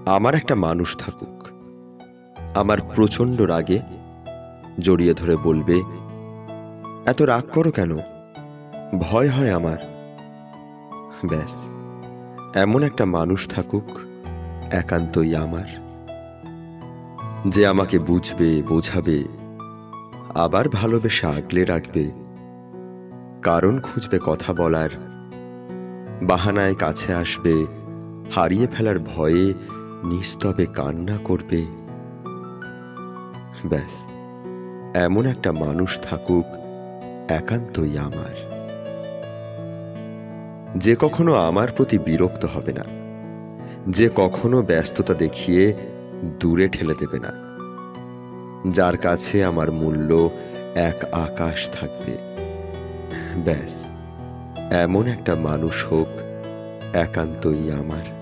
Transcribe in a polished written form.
আমার একটা মানুষ থাকুক, আমার প্রচণ্ড রাগে জড়িয়ে ধরে বলবে, এত রাগ করো কেন, ভয় হয় আমার। ব্যাস, এমন একটা মানুষ থাকুক একান্তই আমার, যে আমাকে বুঝবে, বোঝাবে, আবার ভালোবেসে আগলে রাখবে, কারণ খুঁজবে কথা বলার, বাহানায় কাছে আসবে, হারিয়ে ফেলার ভয়ে নিস্তবে কান্না করবে। ব্যাস, এমন একটা মানুষ থাকুক একান্তই আমার, যে কখনো আমার প্রতি বিরক্ত হবে না, যে কখনো ব্যস্ততা দেখিয়ে দূরে ঠেলে দেবে না, যার কাছে আমার মূল্য এক আকাশ থাকবে। ব্যাস, এমন একটা মানুষ হোক একান্তই আমার।